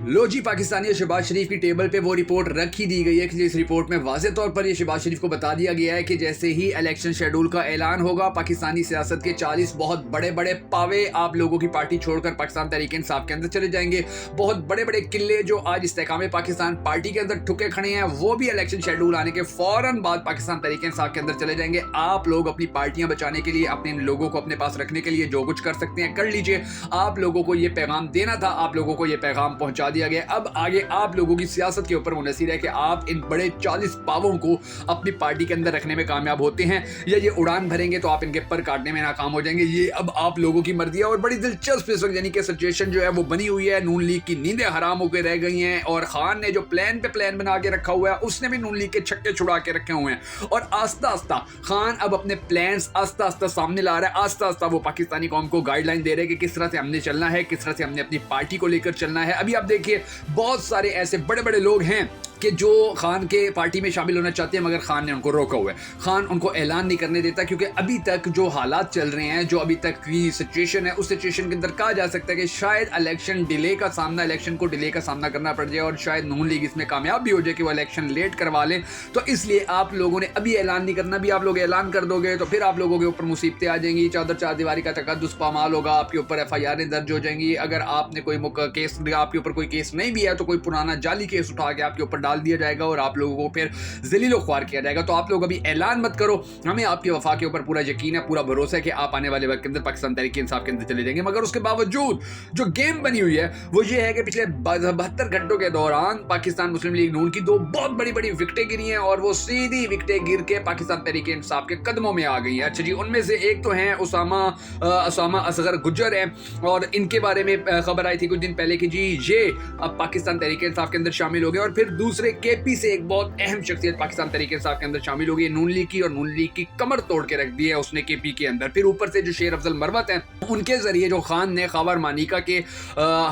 लो जी, पाकिस्तानी शहबाज शरीफ की टेबल पे वो रिपोर्ट रख ही दी गई है कि इस रिपोर्ट में वाज़ेह तौर पर ये शहबाज शरीफ को बता दिया गया है कि जैसे ही इलेक्शन शेड्यूल का ऐलान होगा, पाकिस्तानी सियासत के 40 बहुत बड़े बड़े पावे आप लोगों की पार्टी छोड़कर पाकिस्तान तहरीक-ए-इंसाफ के अंदर चले जाएंगे। बहुत बड़े बड़े किले जो आज इस्तेकाम पाकिस्तान पार्टी के अंदर ठुके खड़े हैं, वो भी इलेक्शन शेड्यूल आने के फौरन बाद पाकिस्तान तहरीक-ए-इंसाफ के अंदर चले जाएंगे। आप लोग अपनी पार्टियां बचाने के लिए, अपने लोगों को अपने पास रखने के लिए जो कुछ कर सकते हैं कर लीजिए। आप लोगों को ये पैगाम देना था, आप लोगों को ये पैगाम पहुंचा दिया गया। अब आगे आप लोगों की सियासत के ऊपर मुनहसिर है कि आप इन बड़े 40 पावों को अपनी पार्टी के अंदर रखने में कामयाब होते हैं या ये उड़ान भरेंगे तो आप इनके पर काटने में नाकाम हो जाएंगे। ये अब आप लोगों की मर्जी है। और बड़ी दिलचस्प इस वक्त यानी कि सिचुएशन जो है वो बनी हुई है। नून लीग की नींदें हराम होकर रह गई हैं और खान ने जो प्लान पे प्लान बना के रखा हुआ है उसने भी नून लीग के छक्के छुड़ा के रखे हुए हैं। और आस्ता आस्ता खान अब अपने प्लान्स आस्ता आस्ता सामने ला रहा है। आस्ता आस्ता वो पाकिस्तानी कौम को गाइडलाइन दे रहे हैं कि किस तरह से हमने चलना है, किस तरह से हमने अपनी पार्टी को लेकर चलना है। अभी आप देखिए, बहुत सारे ऐसे बड़े बड़े लोग हैं कि जो खान के पार्टी में शामिल होना चाहते हैं मगर खान ने उनको रोका हुआ है। खान उनको ऐलान नहीं करने देता क्योंकि अभी तक जो हालात चल रहे हैं, जो अभी तक की सिचुएशन है, उस सिचुएशन के अंदर कहा जा सकता है कि शायद इलेक्शन को डिले का सामना करना पड़ जाए और शायद नून लीग इसमें कामयाब भी हो जाए कि वो इलेक्शन लेट करवा लें। तो इसलिए आप लोगों ने अभी ऐलान नहीं करना। भी आप लोग ऐलान कर दोगे तो फिर आप लोगों के ऊपर मुसीबतें आ जाएंगी, चार दीवारी का तकद्दुस पामाल होगा, आपके ऊपर FIR दर्ज हो जाएंगी। अगर आपने कोई केस, आपके ऊपर कोई केस नहीं भी है तो कोई पुराना जाली केस उठा के आपके ऊपर डाल दिया जाएगा और आप लोगों को फिर ज़लीलो ख्वार किया जाएगा। तो आप लोग अभी ऐलान मत करो। हमें आपकी वफा के ऊपर पूरा यकीन है, पूरा भरोसा है कि आप आने वाले वक्त के अंदर पाकिस्तान तहरीक-ए-इंसाफ के अंदर चले जाएंगे। मगर उसके बावजूद जो गेम बनी हुई है वो ये है कि पिछले 72 घंटों के दौरान पाकिस्तान मुस्लिम लीग नून की 2 बहुत बड़ी बड़ी विकेटें गिरी हैं और वो सीधी विकेटें गिर के पाकिस्तान तहरीक-ए-इंसाफ के कदमों में आ गई हैं। अच्छा जी, उनमें से एक तो हैं उसामा असगर गुज्जर हैं और इनके बारे में खबर आई थी कुछ दिन पहले कि जी ये अब पाकिस्तान तहरीक-ए-इंसाफ के अंदर शामिल हो गए। और फिर दूसरे KP से एक बहुत अहम शख्सियत पाकिस्तान तहरीक-ए-इंसाफ के अंदर शामिल हो गई नून लीग की, और नून लीग की कमर तोड़ के रख दी है उसने KP के अंदर। फिर ऊपर से जो शेर अफजल मरवत हैं, उनके जरिए जो खान ने खबर मानिका के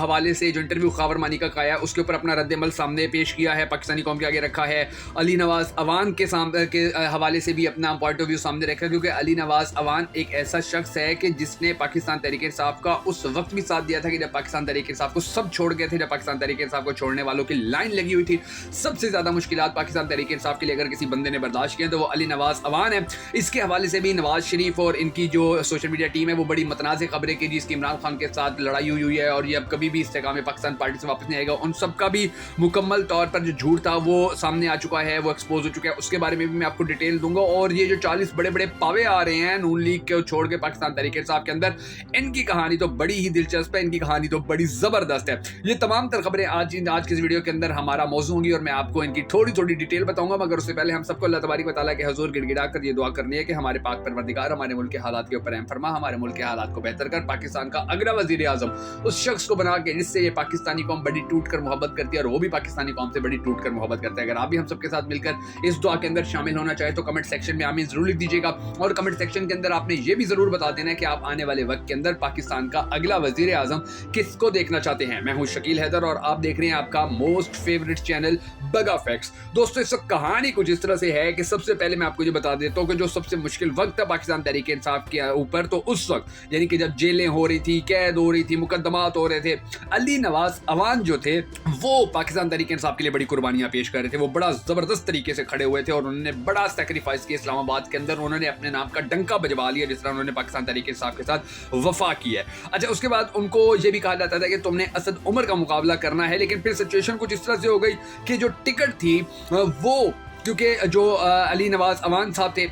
हवाले से जो इंटरव्यू खबर मानिका का आया उसके ऊपर अपना रद्द-ए-अमल सामने पेश किया है, पाकिस्तानी कौम के आगे रखा है। अली नवाज अवान के हवाले से भी अपना पॉइंट ऑफ व्यू सामने रखा, क्योंकि अली नवाज अवान एक ऐसा शख्स है कि जिसने पाकिस्तान तहरीक-ए-इंसाफ का उस वक्त भी साथ दिया था कि जब पाकिस्तान तहरीक-ए-इंसाफ को सब छोड़ गए थे, जब पाकिस्तान तहरीक-ए-इंसाफ को छोड़ने वालों की लाइन लगी हुई थी। सबसे ज्यादा मुश्किलात पाकिस्तान तहरीक-ए-इंसाफ के लिए अगर किसी बंदे ने बर्दाश्त किए तो वो अली नवाज अवान है। इसके हवाले से भी नवाज शरीफ और इनकी जो सोशल मीडिया टीम है वो बड़ी मतनाज़ खबरें की जिसकी इमरान खान के साथ लड़ाई हुई है और ये अब कभी भी इस्तेकाम पाकिस्तान पार्टी से वापस नहीं आएगा। उन सब का भी मुकम्मल तौर पर जो झूठ था वो सामने आ चुका है, वो एक्सपोज हो चुका है। उसके बारे में भी मैं आपको डिटेल दूंगा। और ये जो 40 बड़े बड़े पावे आ रहे हैं नून लीग के छोड़ के पाकिस्तान तहरीक-ए-इंसाफ के अंदर, इनकी कहानी तो बड़ी ही दिलचस्प है, इनकी कहानी तो बड़ी जबरदस्त है। ये तमाम तर खबरें आज की इस वीडियो के अंदर हमारा मौजू होंगी और मैं आपको इनकी थोड़ी थोड़ी डिटेल बताऊंगा। मगर उससे पहले हम सबको अल्लाह तबारक व तआला के हुजूर गिड़गिड़ा कर ये दुआ करनी है कि हमारे पाक परवरदिगार हमारे मुल्क के हालात के ऊपर रहम फरमा, हमारे मुल्क के हालात को बेहतर कर, पाकिस्तान का अगला वजीर आजम उस शख्स को बना के जिससे ये पाकिस्तानी कौम बड़ी टूट कर मोहब्बत करती है और वो भी पाकिस्तानी कौम से बड़ी टूट कर मोहब्बत करता है। अगर आप भी हम सबके साथ मिलकर इस दुआ के अंदर शामिल होना चाहे तो कमेंट सेक्शन में आमीन जरूर लिख दीजिएगा। और कमेंट सेक्शन के अंदर आपने ये भी जरूर बता देना है कि आप आने वाले वक्त के अंदर पाकिस्तान का अगला वजीर आजम किसको देखना चाहते हैं। मैं हूं शकील हैदर और आप देख रहे हैं आपका मोस्ट फेवरेट चैनल बगा फैक्ट्स। दोस्तों, इस वक्त कहानी कुछ इस तरह से है कि सबसे पहले मैं आपको ये बता देता हूँ कि जो सबसे मुश्किल वक्त था पाकिस्तान तहरीक-ए-इंसाफ के ऊपर, तो उस वक्त यानी कि जब जेलें हो रही थी, कैद हो रही थी, मुकदमात हो रहे थे, अली नवाज अवान जो थे वो पाकिस्तान तहरीक-ए-इंसाफ के लिए बड़ी कुर्बानियां पेश कर रहे थे। वो बड़ा जबरदस्त तरीके से खड़े हुए थे और उन्होंने बड़ा सैक्रिफाइस किया इस्लामाबाद के अंदर। उन्होंने अपने नाम का डंका बजवा लिया जिस तरह उन्होंने पाकिस्तान तहरीक-ए-इंसाफ के साथ वफा की है। अच्छा, उसके बाद उनको ये भी कहा जाता था कि तुमने असद उमर का मुकाबला करना है, लेकिन फिर सिचुएशन कुछ इस तरह से हो गई कि जो टिकट थी वो, क्योंकि जो अली नवाज अवान साहब थे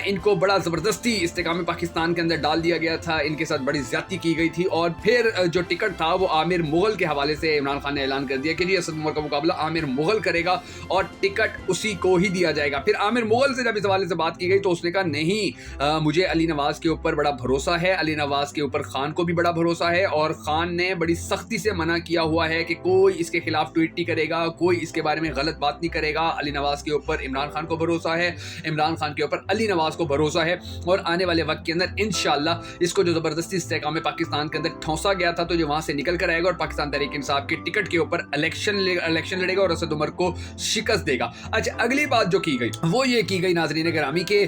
इनको बड़ा ज़बरदस्ती इस्तेकाम पाकिस्तान के अंदर डाल दिया गया था, इनके साथ बड़ी ज़्यादती की गई थी। और फिर जो टिकट था वो आमिर मुग़ल के हवाले से इमरान खान ने ऐलान कर दिया कि जी असद उमर का मुकाबला आमिर मुग़ल करेगा और टिकट उसी को ही दिया जाएगा। फिर आमिर मुग़ल से जब इस हवाले से बात की गई तो उसने कहा नहीं, मुझे अली नवाज के ऊपर बड़ा भरोसा है, अली नवाज के ऊपर खान को भी बड़ा भरोसा है और खान ने बड़ी सख्ती से मना किया हुआ है कि कोई इसके खिलाफ ट्वीट नहीं करेगा, कोई इसके बारे में गलत बात नहीं करेगा। अली नवाज के ऊपर इमरान खान को भरोसा है, इमरान खान के ऊपर अली नवाज को भरोसा है और आने वाले वक्त के अंदर इंशाल्लाह इसको जो ज़बरदस्ती इस्तेकाम में पाकिस्तान के अंदर ठौंसा गया था तो जो वहाँ से निकल कर आएगा और पाकिस्तान तहरीक इंसाफ के टिकट के ऊपर इलेक्शन लड़ेगा और असद उमर को शिकस्त देगा। अच्छा, अगली बात जो की गई वो ये की गई नाज़रीन गिरामी के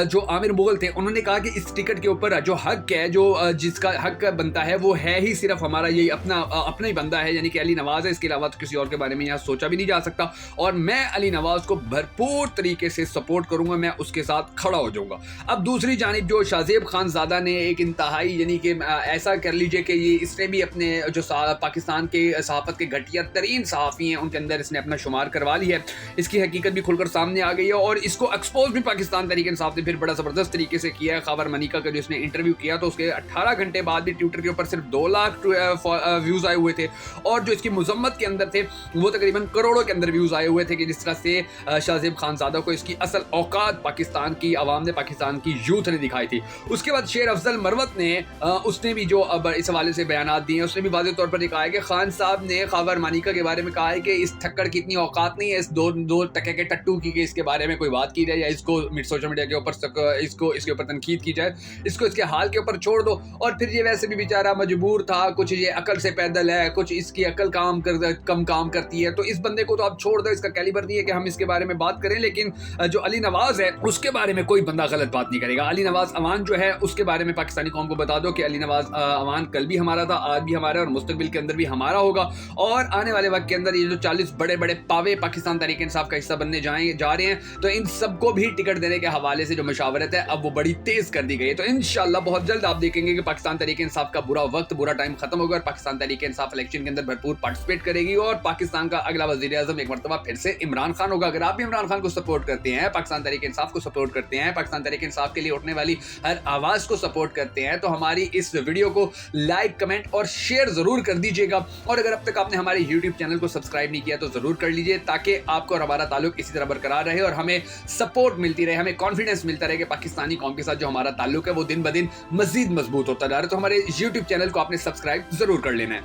जो आमिर मुगल थे उन्होंने कहा कि इस टिकट के ऊपर जो हक है, जो जिसका हक बनता है वो है ही सिर्फ हमारा यही अपना ही बंदा है, यानी कि अली नवाज है, इसके अलावा तो किसी और के बारे में यहाँ सोचा भी नहीं जा सकता और मैं अली नवाज को भरपूर तरीके से सपोर्ट करूंगा, मैं उसके साथ खड़ा हो जाऊंगा। अब दूसरी जानिब जो शाहजेब खानज़ादा ने एक इंतहाई यानी कि ऐसा कर लीजिए कि ये इसने भी अपने जो पाकिस्तान के सहाफ़त के घटिया तरीन सहाफ़ी हैं उनके अंदर इसने अपना शुमार करवा लिया है, इसकी हकीकत भी खुलकर सामने आ गई है और इसको एक्सपोज भी पाकिस्तान तहरीक इंसाफ ने फिर बड़ा ज़बरदस्त तरीके से किया है। खबर मनिका का जो इसने इंटरव्यू किया तो उसके 18 घंटे बाद भी ट्विटर के ऊपर सिर्फ 2 लाख व्यूज़ आए हुए थे और जो इसकी मजम्मत के अंदर थे वो तकरीबन करोड़ों के अंदर व्यूज़ आए हुए थे कि जिस तरह से शाहजेब खानज़ादा को इसकी असल औकात पाकिस्तान की आवाम ने, पाकिस्तान की यूथ ने दिखाई थी। उसके बाद शेर अफजल मरवत ने उसने भी जो अब इस हवाले से बयानात दिए, उसने भी वाज़ेह तौर पर कहा है कि खान साहब ने खबर मनिका के बारे में कहा है कि इस थक्कड़ की इतनी औकात नहीं है, इस दो टके के टट्टू की, इसके बारे में कोई बात की जाए या इसको सोशल मीडिया के ऊपर इसके ऊपर तनकीद की जाए, इसको इसके हाल के ऊपर छोड़ दो। और फिर ये वैसे भी बेचारा मजबूर था, कुछ ये अकल से पैदल है, कुछ इसकी अकल कम काम करती है, तो इस बंदे को तो आप छोड़ दो, इसका कैलिबर नहीं है कि हम इसके बारे में बात करें। लेकिन जो अली नवाज है उसके बारे में कोई बंदा गलत बात नहीं करेगा। अली नवाज अवान जो है उसके बारे में पाकिस्तानी कौम को बता दो कि अली नवाज अवान कल भी हमारा था, आज भी हमारा और मुस्तकबिल के अंदर भी हमारा होगा और आने वाले वक्त के अंदर ये जो 40 बड़े बड़े पावे पाकिस्तान तहरीक इंसाफ का हिस्सा बनने जा रहे हैं तो इन सबको भी टिकट देने के हवाले से जो मशावरत है अब वो बड़ी तेज कर दी गई है। तो इंशाल्लाह बहुत जल्द आप देखेंगे कि पाकिस्तान तहरीक इंसाफ का बुरा टाइम खत्म होगा और पाकिस्तान तहरीक इंसाफ इलेक्शन के अंदर भरपूर पार्टिसिपेट करेगी और पाकिस्तान का अगला वज़ीर आज़म एक मरतबा फिर से इमरान खान होगा। अगर आप भी इमरान खान को सपोर्ट करते हैं, पाकिस्तान तहरीक इंसाफ को सपोर्ट करते हैं, पाकिस्तान तहरीक इंसाफ के लिए उठने वाली हर आवाज़ को सपोर्ट करते हैं तो हमारी इस वीडियो को लाइक, कमेंट और शेयर ज़रूर कर दीजिएगा। और अगर अब तक आपने हमारे यूट्यूब चैनल को सब्सक्राइब नहीं किया तो ज़रूर कर लीजिए ताकि आपको और हमारा ताल्लुक इसी तरह बरकरार रहे और हमें सपोर्ट मिलती रहे, हमें कॉन्फिडेंस मिलता रहे कि पाकिस्तानी कौम के साथ जो हमारा ताल्लुक है वो दिन ब दिन मज़ीद मजबूत होता जा रहा है। तो हमारे यूट्यूब चैनल को आपने सब्सक्राइब ज़रूर कर लेना है।